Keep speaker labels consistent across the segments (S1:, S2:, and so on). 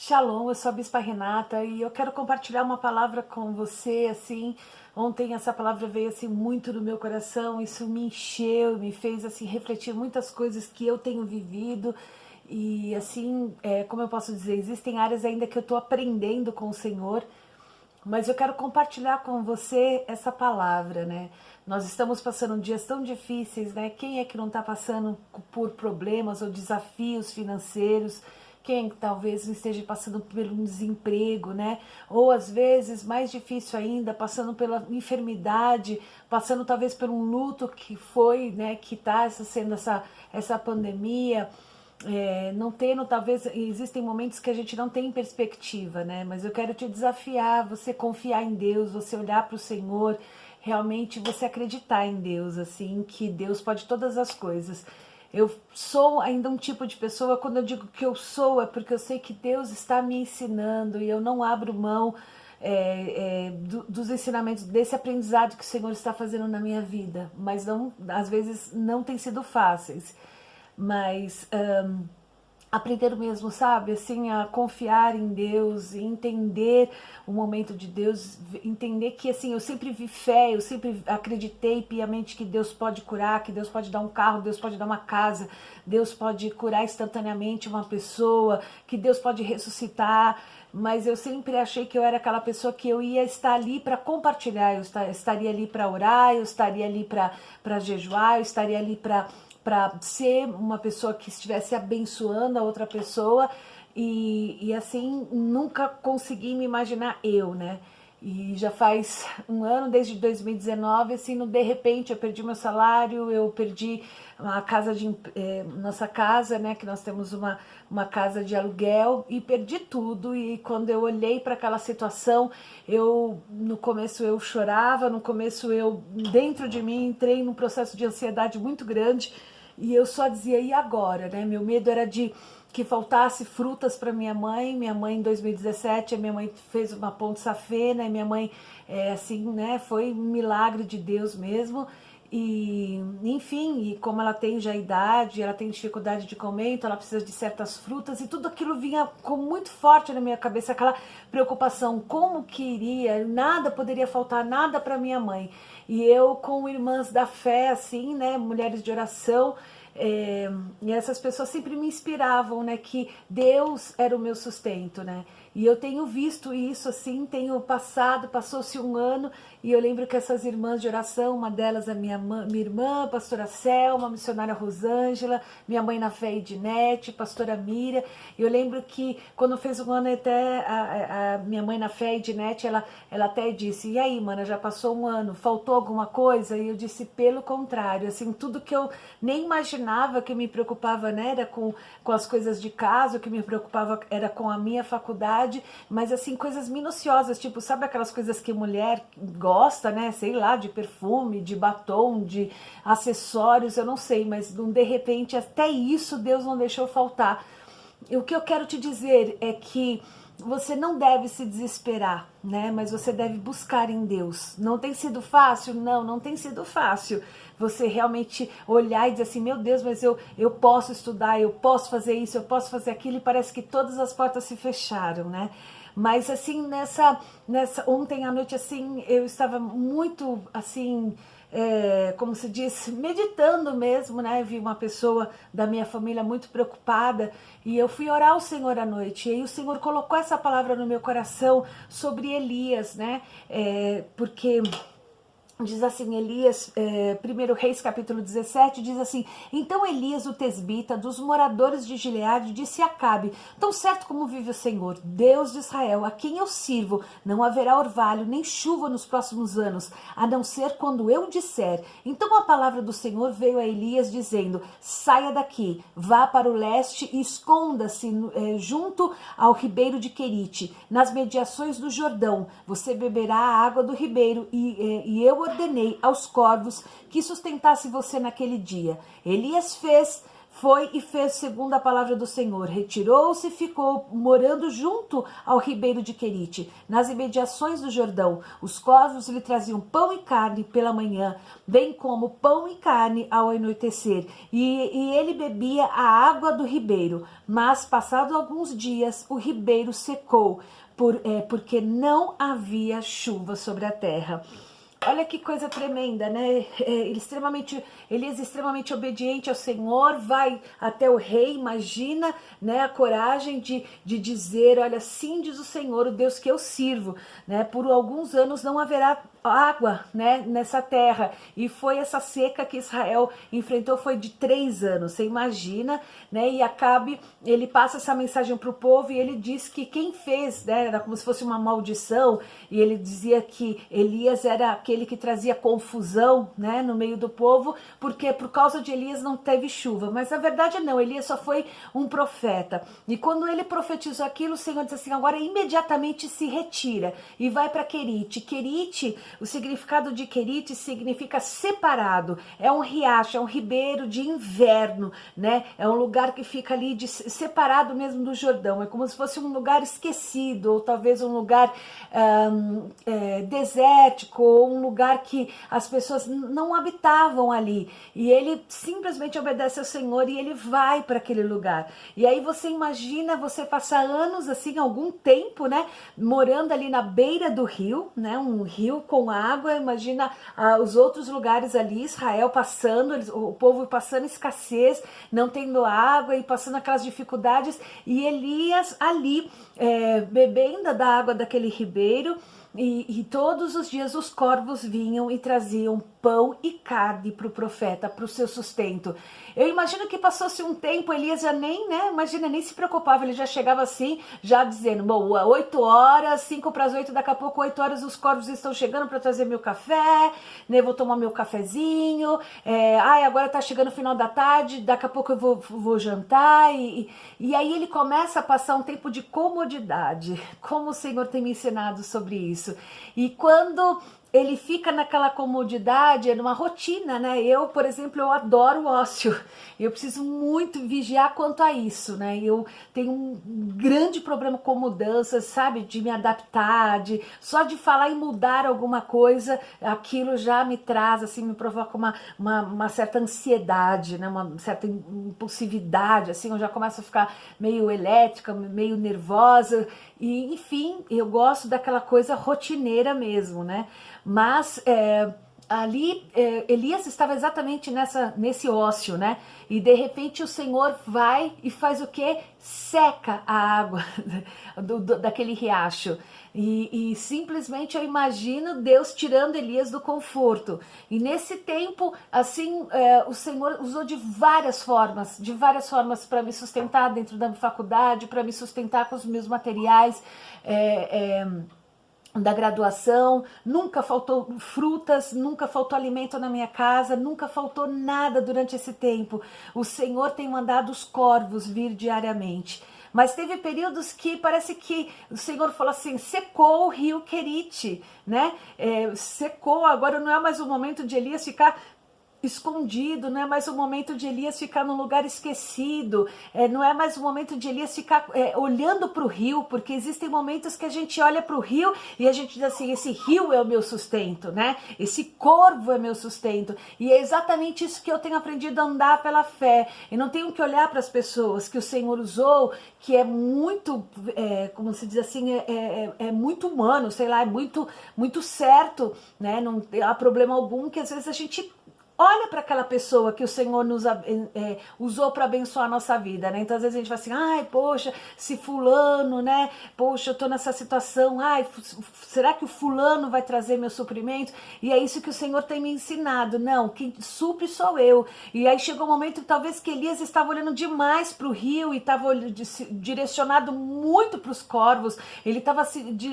S1: Shalom, eu sou a Bispa Renata e eu quero compartilhar uma palavra com você, assim, ontem essa palavra veio, assim, muito do meu coração, isso me encheu, me fez, assim, refletir muitas coisas que eu tenho vivido e, assim, como eu posso dizer, existem áreas ainda que eu estou aprendendo com o Senhor, mas eu quero compartilhar com você essa palavra, né? Nós estamos passando dias tão difíceis, né? Quem é que não está passando por problemas ou desafios financeiros? Quem talvez não esteja passando pelo desemprego, né? Ou às vezes, mais difícil ainda, passando pela enfermidade, passando talvez por um luto que foi, né? Que está sendo essa pandemia. Não tendo, talvez, existem momentos que a gente não tem perspectiva, né? Mas eu quero te desafiar, você confiar em Deus, você olhar para o Senhor, realmente você acreditar em Deus, assim, que Deus pode todas as coisas. Eu sou ainda um tipo de pessoa, quando eu digo que eu sou, é porque eu sei que Deus está me ensinando e eu não abro mão dos ensinamentos, desse aprendizado que o Senhor está fazendo na minha vida, mas não, às vezes não tem sido fáceis. Mas aprender mesmo, sabe, assim, a confiar em Deus, entender o momento de Deus, entender que, assim, eu sempre vi fé, eu sempre acreditei piamente que Deus pode curar, que Deus pode dar um carro, Deus pode dar uma casa, Deus pode curar instantaneamente uma pessoa, que Deus pode ressuscitar, mas eu sempre achei que eu era aquela pessoa que eu ia estar ali para compartilhar, eu estaria ali para orar, eu estaria ali para jejuar, eu estaria ali para ser uma pessoa que estivesse abençoando a outra pessoa e assim, nunca consegui me imaginar eu, né? E já faz um ano, desde 2019, assim, de repente eu perdi meu salário, eu perdi a casa nossa casa, né, que nós temos uma casa de aluguel e perdi tudo. E quando eu olhei para aquela situação, no começo eu chorava, no começo eu, dentro de mim, entrei num processo de ansiedade muito grande e eu só dizia, e agora, né? Meu medo era de que faltasse frutas para minha mãe. Minha mãe, em 2017, a minha mãe fez uma ponte safena, e minha mãe, assim, né, foi um milagre de Deus mesmo. E, enfim, e como ela tem já idade, ela tem dificuldade de comer, então ela precisa de certas frutas, e tudo aquilo vinha com muito forte na minha cabeça, aquela preocupação, como que iria, nada poderia faltar, nada para minha mãe. E eu com irmãs da fé, assim, né, mulheres de oração, e essas pessoas sempre me inspiravam, né, que Deus era o meu sustento, né, e eu tenho visto isso, assim, passou-se um ano, e eu lembro que essas irmãs de oração, uma delas a minha irmã, pastora Selma, missionária Rosângela, minha mãe na fé Ednete, pastora Mira, eu lembro que quando fez um ano até a minha mãe na fé Ednete, ela até disse, e aí, mana, já passou um ano, faltou alguma coisa? E eu disse, pelo contrário, assim, tudo que eu nem imaginava, que me preocupava, né, era com as coisas de casa, o que me preocupava era com a minha faculdade, mas assim, coisas minuciosas, tipo, sabe aquelas coisas que mulher gosta, né, sei lá, de perfume, de batom, de acessórios, eu não sei, mas de repente até isso Deus não deixou faltar. E o que eu quero te dizer é que você não deve se desesperar, né? Mas você deve buscar em Deus. Não tem sido fácil? Não, não tem sido fácil. Você realmente olhar e dizer assim, meu Deus, mas eu posso estudar, eu posso fazer isso, eu posso fazer aquilo, e parece que todas as portas se fecharam, né? Mas assim, ontem à noite, assim, eu estava muito, assim, como se diz, meditando mesmo, né? Vi uma pessoa da minha família muito preocupada e eu fui orar ao Senhor à noite. E aí o Senhor colocou essa palavra no meu coração sobre Elias, né? Porque diz assim, Elias, 1 Reis capítulo 17, diz assim, então Elias o tesbita, dos moradores de Gileade, disse a Acabe, tão certo como vive o Senhor, Deus de Israel, a quem eu sirvo, não haverá orvalho, nem chuva nos próximos anos, a não ser quando eu disser. Então a palavra do Senhor veio a Elias dizendo, saia daqui, vá para o leste e esconda-se junto ao ribeiro de Querite, nas mediações do Jordão, você beberá a água do ribeiro e eu ordenei aos corvos que sustentasse você naquele dia. Elias fez foi e fez segundo a palavra do Senhor. Retirou-se e ficou morando junto ao ribeiro de Querite, nas imediações do Jordão. Os corvos lhe traziam pão e carne pela manhã, bem como pão e carne ao anoitecer. E ele bebia a água do ribeiro. Mas, passados alguns dias, o ribeiro secou, porque não havia chuva sobre a terra. Olha que coisa tremenda, né? Elias extremamente obediente ao Senhor, vai até o rei, imagina, né, a coragem de dizer, olha, assim diz o Senhor, o Deus que eu sirvo, né? Por alguns anos não haverá água, né, nessa terra, e foi essa seca que Israel enfrentou, foi de 3 anos, você imagina, né? E Acabe, ele passa essa mensagem para o povo e ele diz que quem fez, né, era como se fosse uma maldição, e ele dizia que Elias era aquele que trazia confusão, né, no meio do povo, porque por causa de Elias não teve chuva, mas na verdade não, Elias só foi um profeta, e quando ele profetizou aquilo, o Senhor disse assim, agora imediatamente se retira, e vai para Querite. Querite, o significado de Querite significa separado, é um riacho, é um ribeiro de inverno, né? É um lugar que fica ali separado mesmo do Jordão, é como se fosse um lugar esquecido, ou talvez um lugar desértico, ou um lugar que as pessoas não habitavam ali, e ele simplesmente obedece ao Senhor e ele vai para aquele lugar. E aí você imagina você passar anos assim, algum tempo, né, morando ali na beira do rio, né, um rio com água, imagina os outros lugares ali, Israel passando, o povo passando escassez, não tendo água e passando aquelas dificuldades, e Elias ali bebendo da água daquele ribeiro, e todos os dias os corvos vinham e traziam pão e carne para o profeta, para o seu sustento. Eu imagino que passou-se um tempo, Elias já nem, né, imagina, nem se preocupava, ele já chegava assim, já dizendo, bom, 8 horas, 5 para as 8, daqui a pouco 8 horas os corvos estão chegando para trazer meu café, né, vou tomar meu cafezinho, agora tá chegando o final da tarde, daqui a pouco eu vou jantar, e aí ele começa a passar um tempo de comodidade, como o Senhor tem me ensinado sobre isso. E quando ele fica naquela comodidade, é numa rotina, né? Eu, por exemplo, eu adoro o ócio. Eu preciso muito vigiar quanto a isso, né? Eu tenho um grande problema com mudanças, sabe? De me adaptar, só de falar em mudar alguma coisa, aquilo já me traz, assim, me provoca uma certa ansiedade, né? Uma certa impulsividade, assim, eu já começo a ficar meio elétrica, meio nervosa, e enfim, eu gosto daquela coisa rotineira mesmo, né? Mas ali Elias estava exatamente nesse ócio, né? E de repente o Senhor vai e faz o quê? Seca a água daquele riacho. E simplesmente eu imagino Deus tirando Elias do conforto. E nesse tempo, assim, o Senhor usou de várias formas para me sustentar dentro da faculdade, para me sustentar com os meus materiais, da graduação, nunca faltou frutas, nunca faltou alimento na minha casa, nunca faltou nada durante esse tempo. O Senhor tem mandado os corvos vir diariamente. Mas teve períodos que parece que o Senhor falou assim, secou o rio Querite, né? Secou, agora não é mais o momento de Elias ficar escondido, não é mais o momento de Elias ficar num lugar esquecido, não é mais o momento de Elias ficar olhando para o rio, porque existem momentos que a gente olha para o rio e a gente diz assim, esse rio é o meu sustento, né? Esse corvo é meu sustento, e é exatamente isso que eu tenho aprendido a andar pela fé. Eu não tenho que olhar para as pessoas que o Senhor usou, que é muito, como se diz assim, é muito humano, sei lá, é muito, muito certo, né? Não há problema algum que às vezes a gente olha para aquela pessoa que o Senhor nos usou para abençoar a nossa vida, né? Então, às vezes a gente fala assim, ai, poxa, se fulano, né? Poxa, eu tô nessa situação, ai, será que o fulano vai trazer meu suprimento? E é isso que o Senhor tem me ensinado. Não, quem supre sou eu. E aí chegou um momento, talvez, que Elias estava olhando demais para o rio e estava direcionado muito para os corvos, ele estava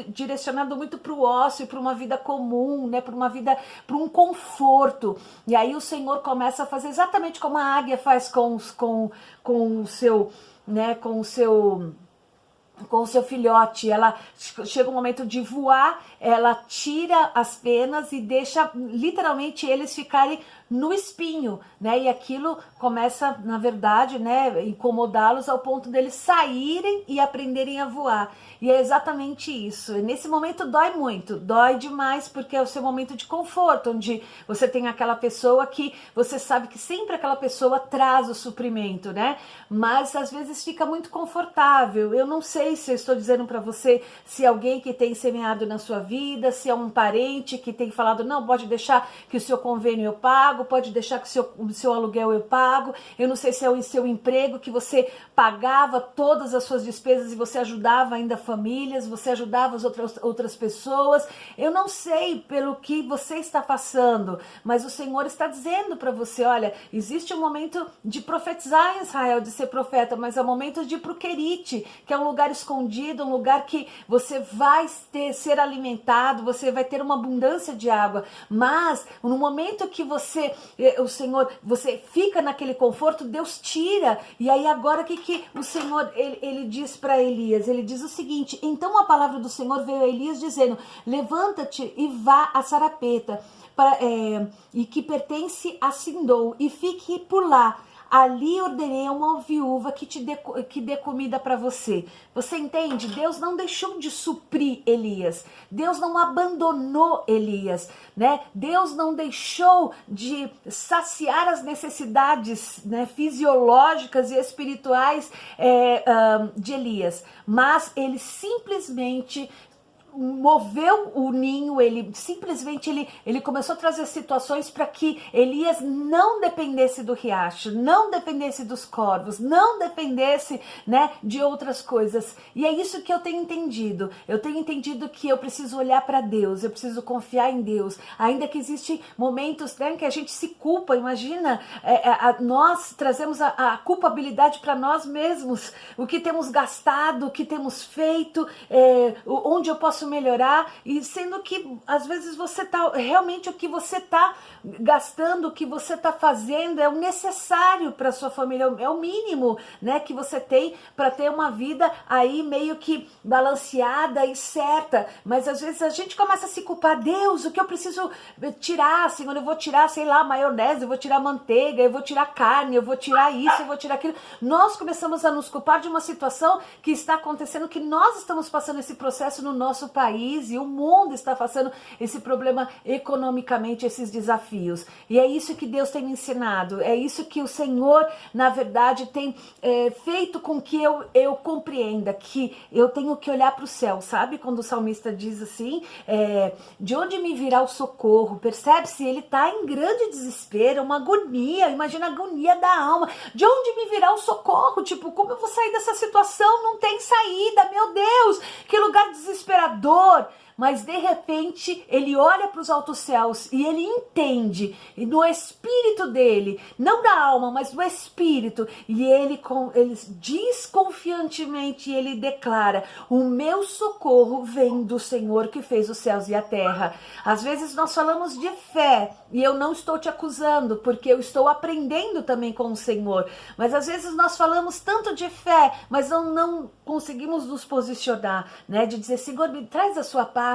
S1: direcionado muito para o ócio, para uma vida comum, né? Para uma vida, para um conforto. E aí o Senhor começa a fazer exatamente como a águia faz com o seu, né, com o seu filhote. Ela chega um momento de voar, ela tira as penas e deixa literalmente eles ficarem no espinho, né? E aquilo começa, na verdade, né, incomodá-los ao ponto deles saírem e aprenderem a voar. E é exatamente isso. E nesse momento dói muito, dói demais, porque é o seu momento de conforto, onde você tem aquela pessoa que você sabe que sempre aquela pessoa traz o suprimento, né? Mas às vezes fica muito confortável. Eu não sei se eu estou dizendo para você se é alguém que tem semeado na sua vida, se é um parente que tem falado, não, pode deixar que o seu convênio eu pago, pode deixar que o seu aluguel eu pago. Eu não sei se é o seu emprego que você pagava todas as suas despesas e você ajudava ainda famílias, você ajudava as outras pessoas. Eu não sei pelo que você está passando, mas o Senhor está dizendo para você, olha, existe um momento de profetizar em Israel, de ser profeta, mas é o momento de ir pro Querite, que é um lugar escondido, um lugar que você vai ser alimentado, você vai ter uma abundância de água, mas no momento que o Senhor, você fica naquele conforto, Deus tira. E aí agora o que o Senhor, ele diz para Elias? Ele diz o seguinte, então a palavra do Senhor veio a Elias dizendo, levanta-te e vá a Sarepta, e que pertence a Sindom, e fique por lá. Ali ordenei a uma viúva que dê comida para você. Você entende? Deus não deixou de suprir Elias. Deus não abandonou Elias, né? Deus não deixou de saciar as necessidades, né, fisiológicas e espirituais de Elias. Mas ele simplesmente moveu o ninho, ele simplesmente ele começou a trazer situações para que Elias não dependesse do riacho, não dependesse dos corvos, não dependesse, né, de outras coisas. E é isso que eu tenho entendido. Eu tenho entendido que eu preciso olhar para Deus, eu preciso confiar em Deus, ainda que existem momentos, né, que a gente se culpa. Imagina, nós trazemos a culpabilidade para nós mesmos, o que temos gastado, o que temos feito, onde eu posso melhorar, e sendo que às vezes você tá realmente, o que você tá gastando, o que você tá fazendo é o necessário para sua família, é o mínimo, né, que você tem para ter uma vida aí meio que balanceada e certa. Mas às vezes a gente começa a se culpar, Deus, o que eu preciso tirar, Senhor, eu vou tirar, sei lá, maionese, eu vou tirar manteiga, eu vou tirar carne, eu vou tirar isso, eu vou tirar aquilo. Nós começamos a nos culpar de uma situação que está acontecendo, que nós estamos passando esse processo no nosso país, e o mundo está passando esse problema economicamente, esses desafios. E é isso que Deus tem me ensinado, é isso que o Senhor, na verdade, tem feito com que eu compreenda que eu tenho que olhar para o céu, sabe? Quando o salmista diz assim, de onde me virá o socorro? Percebe-se? Ele está em grande desespero, uma agonia, imagina a agonia da alma. De onde me virá o socorro? Tipo, como eu vou sair dessa situação? Não tem saída, meu Deus, que lugar desesperador. Mas de repente ele olha para os altos céus e ele entende, e no espírito dele, não da alma, mas do espírito, e ele diz confiantemente, ele declara, o meu socorro vem do Senhor que fez os céus e a terra. Às vezes nós falamos de fé, e eu não estou te acusando, porque eu estou aprendendo também com o Senhor, mas às vezes nós falamos tanto de fé, mas não conseguimos nos posicionar, né, de dizer, Senhor, me traz a sua paz.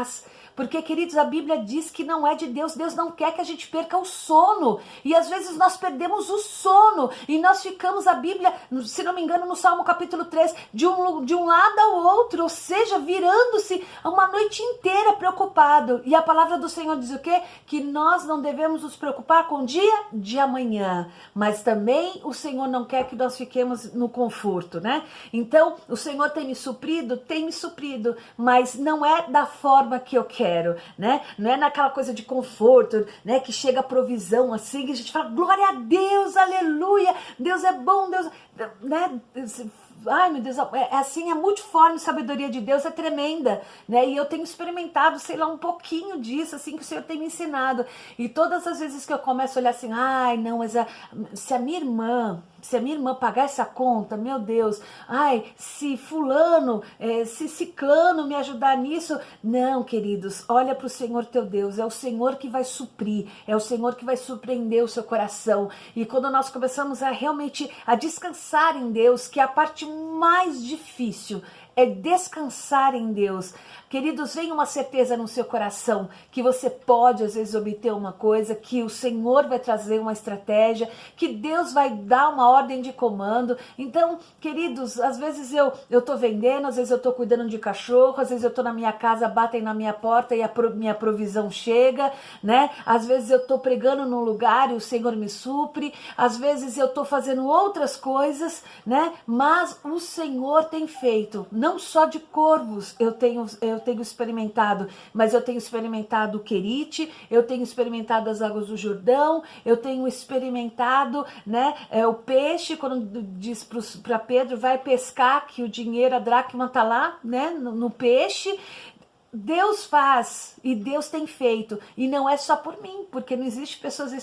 S1: Porque, queridos, a Bíblia diz que não é de Deus. Deus não quer que a gente perca o sono. E às vezes nós perdemos o sono. E nós ficamos, a Bíblia, se não me engano, no Salmo capítulo 3, de um lado ao outro. Ou seja, virando-se uma noite inteira preocupado. E a palavra do Senhor diz o quê? Que nós não devemos nos preocupar com o dia de amanhã. Mas também o Senhor não quer que nós fiquemos no conforto, né? Então, o Senhor tem me suprido, mas não é da forma que eu quero, né? Não é naquela coisa de conforto, né? Que chega a provisão assim, que a gente fala, glória a Deus, aleluia, Deus é bom, Deus, né? Ai meu Deus, assim, a multiforme sabedoria de Deus é tremenda, né? E eu tenho experimentado, sei lá, um pouquinho disso, assim, que o Senhor tem me ensinado. E todas as vezes que eu começo a olhar assim, ai não, mas se a minha irmã pagar essa conta, meu Deus, ai, se fulano, se ciclano me ajudar nisso, não, queridos, olha para o Senhor teu Deus, é o Senhor que vai suprir, é o Senhor que vai surpreender o seu coração. E quando nós começamos a realmente a descansar em Deus, que é a parte mais difícil, é descansar em Deus. Queridos, venha uma certeza no seu coração que você pode às vezes obter uma coisa, que o Senhor vai trazer uma estratégia, que Deus vai dar uma ordem de comando. Então, queridos, às vezes eu tô vendendo, às vezes eu tô cuidando de cachorro, às vezes eu tô na minha casa, batem na minha porta e minha provisão chega, né? Às vezes eu tô pregando num lugar e o Senhor me supre, às vezes eu tô fazendo outras coisas, né? Mas o Senhor tem feito, não só de corvos eu tenho experimentado, mas eu tenho experimentado o Querite, eu tenho experimentado as águas do Jordão, eu tenho experimentado, né, o peixe, quando diz para Pedro, vai pescar, que o dinheiro, a dracma tá lá, né, no peixe. Deus faz e Deus tem feito, e não é só por mim, porque não existe pessoas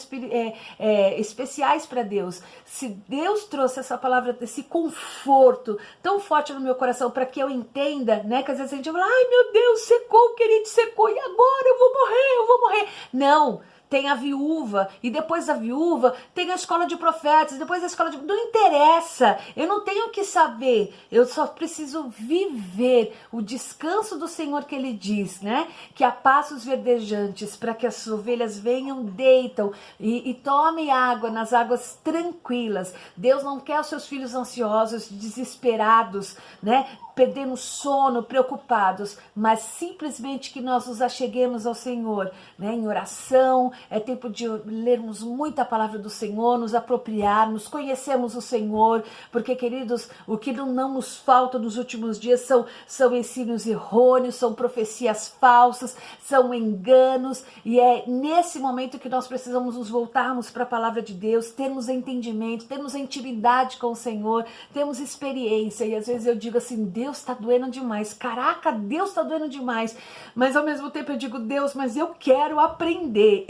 S1: especiais para Deus. Se Deus trouxe essa palavra, esse conforto tão forte no meu coração para que eu entenda, né, que às vezes a gente fala, ai meu Deus, secou, o Querido secou, e agora eu vou morrer. Não. Tem a viúva, e depois da viúva tem a escola de profetas, depois a escola de... Não interessa, eu não tenho que saber, eu só preciso viver o descanso do Senhor que Ele diz, né? Que há passos verdejantes para que as ovelhas venham, deitam e tomem água nas águas tranquilas. Deus não quer os seus filhos ansiosos, desesperados, né? Perdendo sono, preocupados, mas simplesmente que nós nos acheguemos ao Senhor, né, em oração. É tempo de lermos muita palavra do Senhor, nos apropriarmos, conhecermos o Senhor, porque, queridos, o que não nos falta nos últimos dias são ensinos errôneos, são profecias falsas, são enganos, e é nesse momento que nós precisamos nos voltarmos para a palavra de Deus, termos entendimento, termos intimidade com o Senhor, termos experiência. E às vezes eu digo assim, Deus está doendo demais, caraca, Deus está doendo demais, mas ao mesmo tempo eu digo, Deus, mas eu quero aprender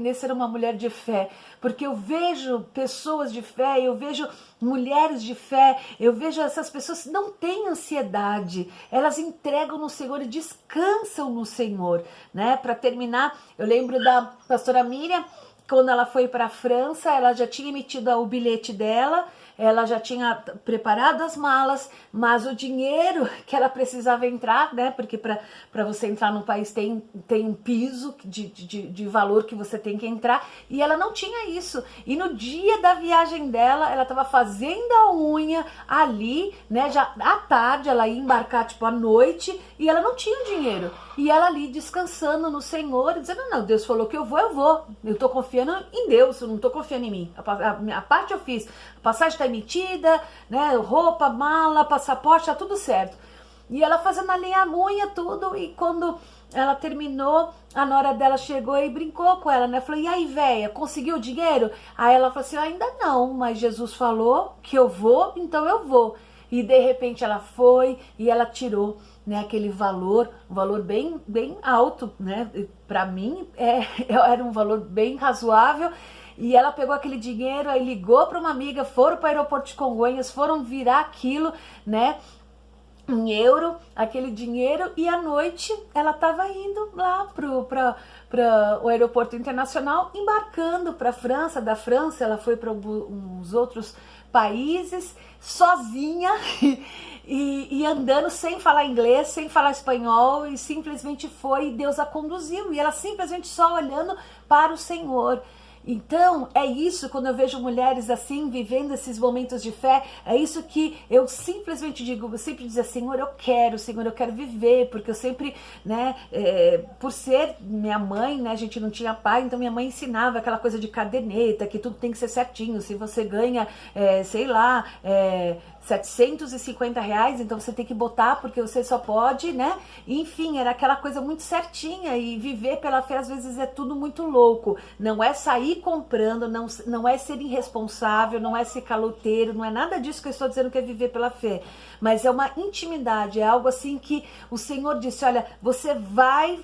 S1: a ser uma mulher de fé, porque eu vejo pessoas de fé, eu vejo mulheres de fé, eu vejo essas pessoas que não têm ansiedade, elas entregam no Senhor e descansam no Senhor, né? Para terminar, eu lembro da pastora Miriam, quando ela foi para a França, ela já tinha emitido o bilhete dela, ela já tinha preparado as malas, mas o dinheiro que ela precisava entrar, né? Porque para você entrar no país tem um piso de valor que você tem que entrar, e ela não tinha isso. E no dia da viagem dela, ela estava fazendo a unha ali, né? Já à tarde, ela ia embarcar tipo à noite, e ela não tinha dinheiro. E ela ali descansando no Senhor, dizendo, não, Deus falou que eu vou. Eu tô confiando em Deus, eu não tô confiando em mim. A parte eu fiz, a passagem tá emitida, né, roupa, mala, passaporte, tá tudo certo. E ela fazendo ali a unha, tudo, e quando ela terminou, a nora dela chegou e brincou com ela, né, falou, e aí, véia, conseguiu o dinheiro? Aí ela falou assim, ainda não, mas Jesus falou que eu vou, então eu vou. E de repente ela foi e ela tirou, né, aquele valor, um valor bem alto, né, para mim era um valor bem razoável, e ela pegou aquele dinheiro, aí ligou para uma amiga, foram para o aeroporto de Congonhas, foram virar aquilo, né, em euro, aquele dinheiro, e à noite ela estava indo lá para o aeroporto internacional, embarcando para a França. Da França ela foi para uns outros países, sozinha, e andando sem falar inglês, sem falar espanhol, e simplesmente foi, e Deus a conduziu, e ela simplesmente só olhando para o Senhor. Então, é isso, quando eu vejo mulheres assim, vivendo esses momentos de fé, é isso que eu simplesmente digo, eu sempre dizia, Senhor, eu quero viver, porque eu sempre, né, por ser minha mãe, né, a gente não tinha pai, então minha mãe ensinava aquela coisa de caderneta, que tudo tem que ser certinho, se você ganha, sei lá, R$750, então você tem que botar porque você só pode, né? Enfim, era aquela coisa muito certinha, e viver pela fé às vezes é tudo muito louco. Não é sair comprando, não é ser irresponsável, não é ser caloteiro, não é nada disso que eu estou dizendo que é viver pela fé, mas é uma intimidade, é algo assim que o Senhor disse, olha, você vai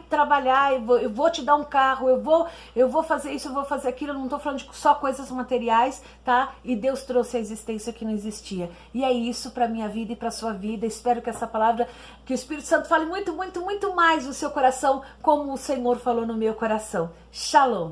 S1: trabalhar, eu vou te dar um carro, eu vou fazer isso, eu vou fazer aquilo, eu não estou falando de só coisas materiais, tá? E Deus trouxe a existência que não existia. E é isso para minha vida e para sua vida. Espero que essa palavra, que o Espírito Santo fale muito, muito, muito mais no seu coração, como o Senhor falou no meu coração. Shalom.